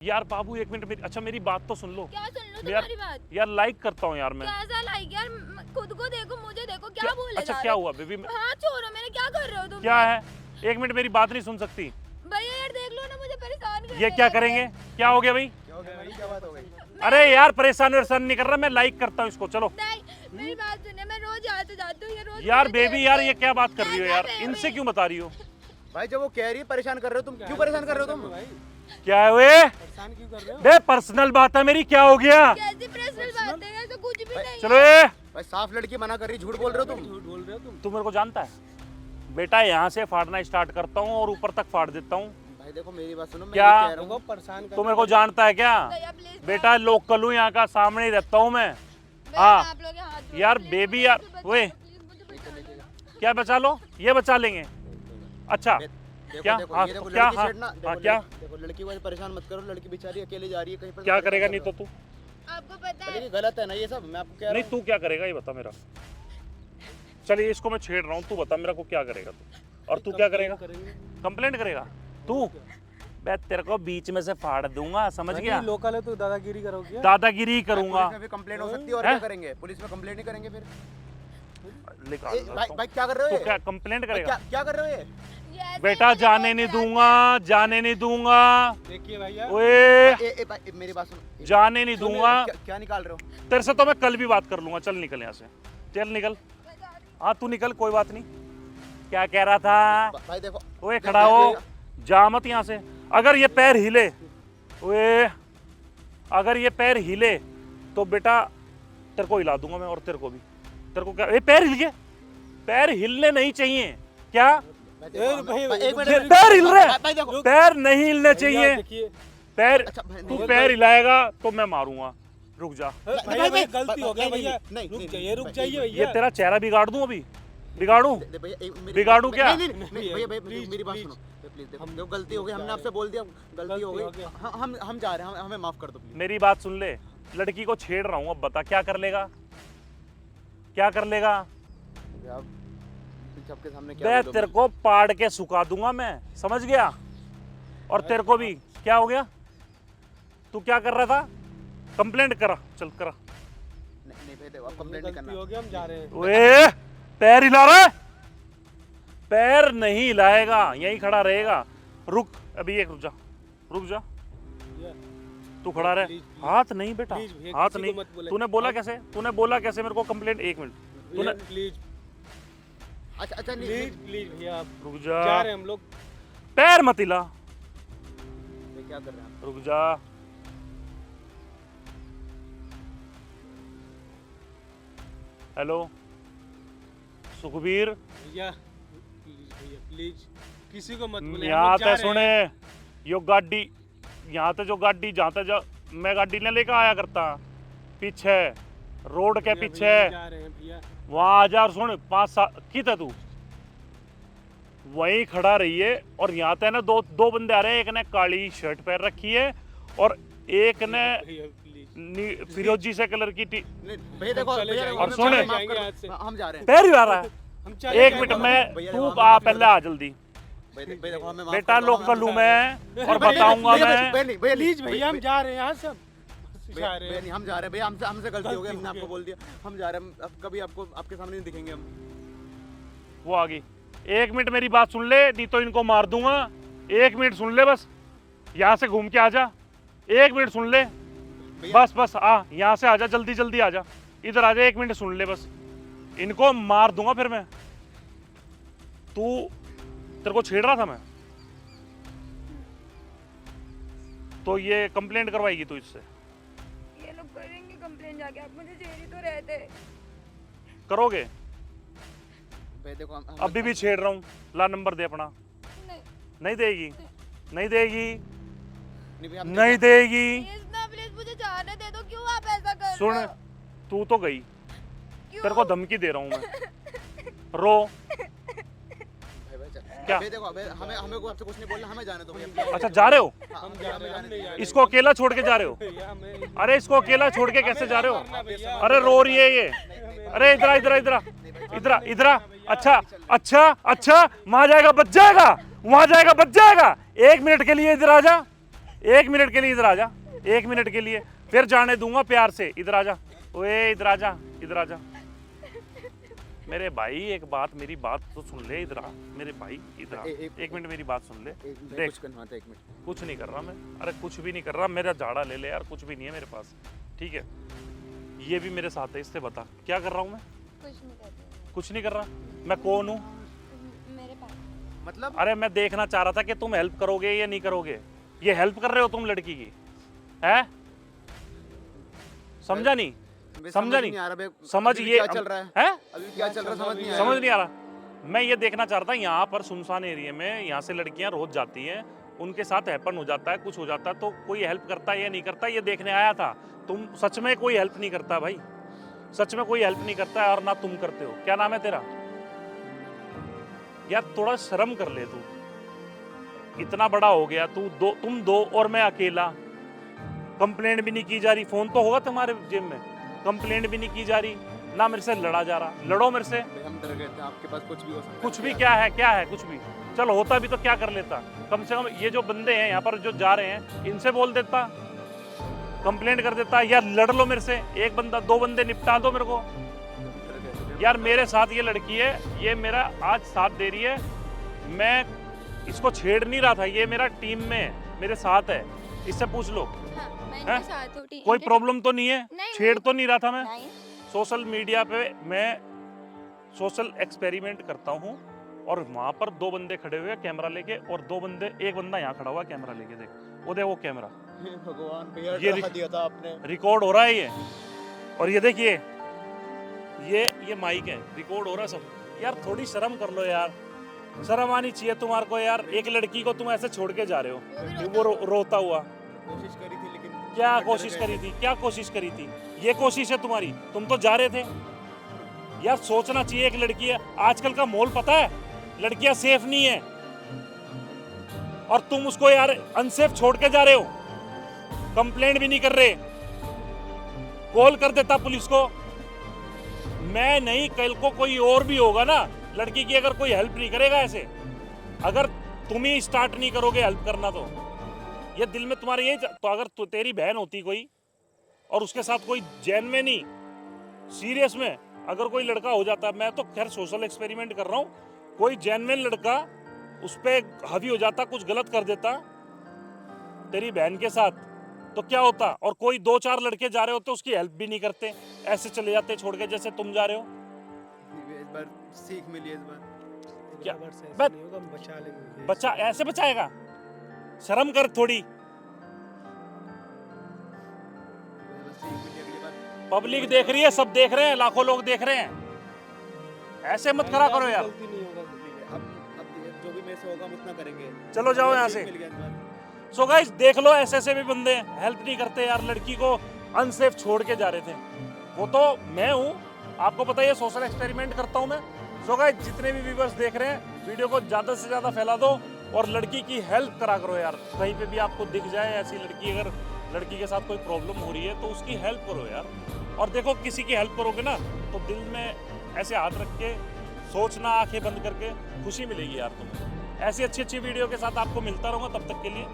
यार बाबू एक मिनट मेरी, अच्छा मेरी बात तो सुन लो। क्या सुन लो यार, तुम्हारी बात? यार लाइक करता हूँ यार मैं। कैसा लाइक यार? खुद को देखो, मुझे देखो, क्या बोले अच्छा जा क्या रहे हुआ बेबी? हो? हाँ छोड़ो मेरे, क्या कर रहे हो तुम? क्या है? एक मिनट मेरी बात नहीं सुन सकती? भैया यार देख लो ना, मुझे परेशान कर ये रहे क्या हैं। करेंगे? क्या हो गया भाई? क्या बात हो गई? अरे यार परेशान वरेशान नहीं कर रहा, मैं लाइक करता हूँ इसको। चलो नहीं, मेरी बात सुनिए, मैं रोज यहाँ से जाती हूँ, ये रोज यार मुझे बेबी देखते यार हैं। ये क्या बात कर रही हो यार? कैसा इनसे बेबी? क्यों बता रही हो? भाई जब वो कह रही है परेशान कर रहे हो तुम, क्यों परेशान कर रहे हो तुम? क्या है वे? परेशान क्यों कर रहे हो? बे पर्सनल बात है मेरी, क्या हो गया? कैसी पर्सनल बात है? ऐसा कुछ भी नहीं चलो है। ए भाई साफ लड़की मना कर रही, झूठ बोल रहे हो तुम। झूठ बोल रहे हो तुम। तू मेरे को जानता है बेटा? यहाँ से फाड़ना स्टार्ट करता हूँ और ऊपर तक फाड़ देता हूँ। भाई देखो मेरी बात सुनो, मैं क्या? ये कह रहा देखो हूँ। परेशान कर तू मेरे को जानता है क्या? भैया प्लीज बेटा लोकल हूँ, यहाँ का सामने ही रहता हूँ मैं। भैया, हाँ। आप लोग हाथ जोड़ो, यार please, बेबी मुझे यार, बचा ओए। लो, please, मुझे बचा लो। क्या बचा लो? ये बचा लेंगे? अच्छा देखो, क्या? देखो, हाँ, ये देखो क्या? लड़की हाँ, छेड़ना, हाँ, देखो क्या? देखो लड़की को परेशान मत करो, लड़की बेचारी अकेले जा रही है कहीं पर। क्या करेगा? नहीं तो तू आपको पता अरे है ये गलत है ना ये सब, मैं आपको कह रहा नहीं, हूँ। तू क्या करेगा ये बता मेरा। चलिए इसको मैं छेड़ रहा हूँ, तू बता मेरा को क्या करेगा तू? और तू क्या करेगा? करेंगे। कंप्लेंट करेगा तू? मैं तेरे को बीच में से फाड़ दूंगा, समझ भाई, गया? लोकल है तो दादागिरी करोगे क्या? दादागिरी ही करूंगा। पुलिस में भी कंप्लेंट हो सकती है और हैं? क्या करेंगे? पुलिस में कंप्लेंट नहीं करेंगे फिर? निकाल ए, देता भाई हूँ। भाई क्या कर रहे हो तू ये? क्या कंप्लेंट भाई, करेगा? क्या कर रहे हो ये? ये ऐसे बेटा ही मुझे जाने बोल नहीं के जाते दूंगा, जाने नहीं दूंगा। देखिए भैया, ओए ए, भाई मेरी बात सुनो। जाने नहीं दूंगा। क्या निकाल रहे हो? तेरे से तो मैं कल भी बात कर लूंगा। चल निकल यहाँ से, चल निकल। हाँ तू निकल, कोई बात नहीं। क्या कह रहा था? भाई देखो, ओए खड़ा हो, जा मत यहाँ से। अगर ये पैर हिले, ओए अगर ये पैर हिले तो बेटा तेरे को हिला दूंगा मैं, और तेरे को भी। तेरे को क्या? ये पैर हिल गए? पैर हिलने नहीं चाहिए क्या? भाई देखो, भाई, भाई, एक भाई, मिनट पैर हिल रहे हैं। भाई देखो, पैर नहीं हिलने भैया, चाहिए। देखिए पैर अच्छा, भाई, तू नहीं, पैर हिलाएगा तो मैं मारूंगा। रुक जा। भैया भाई, गलती हो गया नहीं, भैया। नहीं, रुक नहीं, जाइए, रुक भाई, जाइए ये भैया। तेरा चेहरा बिगाड़ दूं अभी? बिगाड़ूं? भैया, बिगाड़ू क्या? नहीं, भैया प्लीज, मेरी बात प्लीज। सुनो प्लीज। देखो गलती हो गई, हमने आपसे बोल दिया, गलती हो गया। गई। हम जा रहे हैं, हमें माफ कर दो प्लीज। मेरी बात सुन ले। लड़की को छेड़ रहा हूं, अब बता क्या कर लेगा? क्या कर लेगा? आप सबके सामने क्या मैं बोलोगे? तेरे को पाड़ के सुखा दूंगा मैं, समझ गया? और तेरे को भी। क्या हो गया? तू क्या कर रहा था? कंप्लेंट करा, चल करा। नहीं भाई देखो, आप कंप्लेंट नहीं गलती करना। हो गया, हम जा रहे हैं। ओए पैर हिला रहा है? पैर नहीं हिलाएगा, यहीं खड़ा रहेगा। रुक अभी, एक रुक जा, रुक जा। भैया, तू खड़ा रहे। Please, please. हाथ नहीं बेटा, प्लीज भैया, हाथ किसी को नहीं। मत बोले। तूने बोला कैसे? तूने बोला कैसे मेरे को कंप्लेंट? एक मिनट, भैया, तूने प्लीज अच्छा नहीं, प्लीज प्लीज भैया, आप रुक जा जा। रहे हैं हम लोग। पैर मत हिला, नहीं, क्या कर रहे हैं आप? रुक जा। हेलो सुखबीर, भैया प्लीज, भैया प्लीज, किसी को मत बोले। हम यहाँ लोग जा ते रहे सुने, हैं। यो गाड़ी यहाँ ते जो गाड़ी जहाँ ते जो मैं गाड़ी ने लेकर आया करता पीछे रोड के भैया, पीछे, भैया, जा रहे हैं भैया। वहाँ आ जा। और सुन 5 साल की था तू वहीं खड़ा रहिए। और यहाँ ते ना दो बंदे आ रहे हैं, एक ने काली शर्ट पहन रखी है और एक ने भैया प्लीज, फिरोजी से कलर की नहीं, भैया देखो, चले भैया जाएंगे। देखो, और हमें सुने। माफ कर जाएंगे दो। आज से। हम जा रहे हैं। पैर हिला रहा है। हम चले एक जाएंगे। मिनट में, भैया, तू हमें आ माफ कर पहले दो। आ जल्दी। भैया देखो, हमें माफ बेटा कर दो, लोकल हूँ हमें- मैं और भैया, बताऊंगा भैया, मैं। भैया, नहीं, भैया, प्लीज नहीं, भैया, हम जा रहे हैं यहाँ से। हम भैया, जा रहे भैया, हैं। नहीं, हम जा रहे हैं भैया, हमसे गलती हो गई, गलती हमने हो आपको गई। बोल दिया। हम जा रहे हैं, अब कभी आपको आपके सामने नहीं दिखेंगे हम। वो आ गई। 1 मिनट मेरी बात सुन ले, नहीं तो इनको मार दूंगा। 1 मिनट सुन ले बस, यहाँ से घूम के आ जा। 1 मिनट सुन ले भैया, बस, बस आ यहाँ से आ जा, जल्दी जल्दी आ जा, इधर आ जा। 1 मिनट सुन ले बस, इनको मार दूंगा फिर मैं। तेरे को छेड़ रहा था मैं, तो ये कंप्लेंट करवाएगी तू इससे? ये लोग करेंगे कंप्लेन जाके, आप मुझे छेड़ ही तो रहे थे। करोगे? भैया देखो, अभी भी छेड़ रहा हूँ, ला नंबर दे अपना। नहीं नहीं देगी, नहीं देगी, नहीं भैया, नहीं देगी। प्लीज ना, प्लीज मुझे जाने दे दो। क्यों आप ऐसा कर सुन, रहे हो? तू तो गई, क्यों? तेरे को धमकी दे रहा हूँ मैं। रो। क्या? भैया देखो, भैया, हमें आपसे कुछ नहीं बोलना, हमें जाने दो भैया। अच्छा जा रहे हो? हम जा रहे हैं, हम नहीं जा रहे। इसको अकेला छोड़ के जा रहे हो? भैया, हमें अरे इसको अकेला छोड़ के कैसे जा रहे हो? मारना भैया। अरे रो रही है ये। अरे इधर इधर इधर इधर इधर। अच्छा अच्छा अच्छा, वहां जाएगा बच जाएगा, वहां जाएगा बच जाएगा। 1 मिनट के लिए इधर आ जा, 1 मिनट के लिए इधर आ जा, 1 मिनट के लिए, फिर जाने दूंगा प्यार से। इधर आ जा, ओए इधर आ जा, इधर आ जा मेरे भाई। एक बात, मेरी बात तो सुन ले, इधर आ मेरे भाई, इधर आ। 1 मिनट मेरी बात सुन ले। देख, कुछ नहीं कर रहा मैं, अरे कुछ भी नहीं कर रहा, मेरा झाड़ा ले ले यार, कुछ भी नहीं है मेरे पास, ठीक है? ये भी मेरे साथ है, इससे बता क्या कर रहा हूँ मैं? कुछ नहीं कर रही कुछ नहीं कर रहा। मैं कौन हूँ? मेरे पास मतलब अरे मैं देखना चाह रहा था कि तुम हेल्प करोगे या नहीं करोगे। ये हेल्प कर रहे हो तुम लड़की की, है? समझा नहीं? समझा नहीं? आ रहा समझ अभी ये क्या चल रहा है? है? अभी क्या चल रहा है समझ नहीं आ समझ रहा। नहीं आ रहा। मैं ये देखना चाह रहा था, यहाँ पर सुनसान एरिया में यहाँ से लड़कियां रोज जाती हैं, उनके साथ हैपन हो जाता है, कुछ हो जाता है, तो कोई हेल्प करता है या नहीं करता, ये देखने आया था। तुम सच में कोई हेल्प नहीं करता भाई, सच में कोई हेल्प नहीं करता है, और ना तुम करते हो। क्या नाम है तेरा? यार थोड़ा शर्म कर ले तू, इतना बड़ा हो गया तू, तुम दो और मैं अकेला। कंप्लेंट भी नहीं की जा रही, फोन तो होगा तुम्हारे जेब में, कंप्लेंट भी नहीं की जा रही, ना मेरे से लड़ा जा रहा। लड़ो मेरे से, हम डर गए थे, आपके पास कुछ भी हो सकता है। कुछ भी क्या है, क्या है कुछ भी? चलो होता भी तो क्या कर लेता, कम से कम ये जो बंदे हैं यहाँ पर जो जा रहे हैं, इनसे बोल देता, कंप्लेंट कर देता, या लड़ लो मेरे से, 1 बंदा 2 बंदे निपटा दो मेरे को। यार मेरे साथ ये लड़की है, ये मेरा आज साथ दे रही है, मैं इसको छेड़ नहीं रहा था, ये मेरा टीम में है, मेरे साथ है, इससे पूछ लो। हाँ, मैं हैं? इनके साथ हूँ, कोई प्रॉब्लम तो नहीं है? नहीं, छेड़ तो नहीं रहा था मैं? नहीं। सोशल मीडिया पे मैं सोशल एक्सपेरिमेंट करता हूँ, और वहां पर 2 बंदे खड़े हुए हैं कैमरा लेके, और 2 बंदे, 1 बंदा यहाँ खड़ा हुआ कैमरा लेके, देख वो, देख वो कैमरा, भगवान भैया ये डरा दिया था आपने। रिकॉर्ड हो रहा है ये, और ये देखिए ये माइक है, रिकॉर्ड हो रहा है सब। यार थोड़ी शर्म कर लो यार, शर्म आनी चाहिए तुम्हारे को यार। एक लड़की को तुम ऐसे छोड़ के जा रहे हो, वो रोता हुआ। कोशिश करी थी लेकिन क्या कोशिश करी थी, क्या कोशिश करी थी? ये कोशिश है तुम्हारी, तुम तो जा रहे थे यार। सोचना चाहिए, एक लड़की है, आजकल का माहौल पता है, लड़कियां सेफ नहीं है, और तुम उसको यार अनसेफ छोड़ के जा रहे हो, कंप्लेंट भी नहीं कर रहे। कॉल कर देता पुलिस को, मैं नहीं, कल को कोई और भी होगा ना लड़की की, अगर कोई हेल्प नहीं करेगा ऐसे, अगर तुम ही स्टार्ट नहीं करोगे हेल्प करना, तो ये दिल में तुम्हारे यही, तो अगर तेरी बहन होती कोई, और उसके साथ कोई जेन्युइन ही सीरियस में अगर कोई लड़का हो जाता, मैं तो खैर सोशल एक्सपेरिमेंट कर रहा हूँ, कोई जेन्युइन लड़का उस पर हावी हो जाता, कुछ गलत कर देता तेरी बहन के साथ, तो क्या होता? और कोई 2-4 लड़के जा रहे होते, उसकी हेल्प भी नहीं करते, ऐसे चले जाते छोड़ के, जैसे तुम जा रहे हो। इस बार सीख मिली, इस बार क्या? बट नहीं होगा, हम बचा लेंगे। बच्चा ऐसे बचाएगा? शर्म कर थोड़ी, सीख मिली। अगली बार पब्लिक देख रही है, सब देख रहे हैं, लाखों लोग देख रहे हैं, ऐसे मत करा करो यार। गलती नहीं होगा। अब जो भी मेरे से होगा हम उतना करेंगे। चलो जाओ यहाँ से। सीख मिल गया इस बार। सो गाइस देख लो, ऐसे भी बंदे हेल्प नहीं करते यार, लड़की को अनसेफ छोड़ के जा रहे थे। वो तो मैं हूँ, आपको पता है सोशल एक्सपेरिमेंट करता हूँ मैं। सो गाइस जितने भी व्यूअर्स देख रहे हैं, वीडियो को ज़्यादा से ज़्यादा फैला दो, और लड़की की हेल्प करा करो यार। कहीं पे भी आपको दिख जाए ऐसी लड़की, अगर लड़की के साथ कोई प्रॉब्लम हो रही है तो उसकी हेल्प करो यार। और देखो, किसी की हेल्प करोगे ना तो दिल में ऐसे हाथ रख के सोचना, आंखें बंद करके, खुशी मिलेगी यार तुम्हें। ऐसी अच्छी वीडियो के साथ आपको मिलता रहूँगा, तब तक के लिए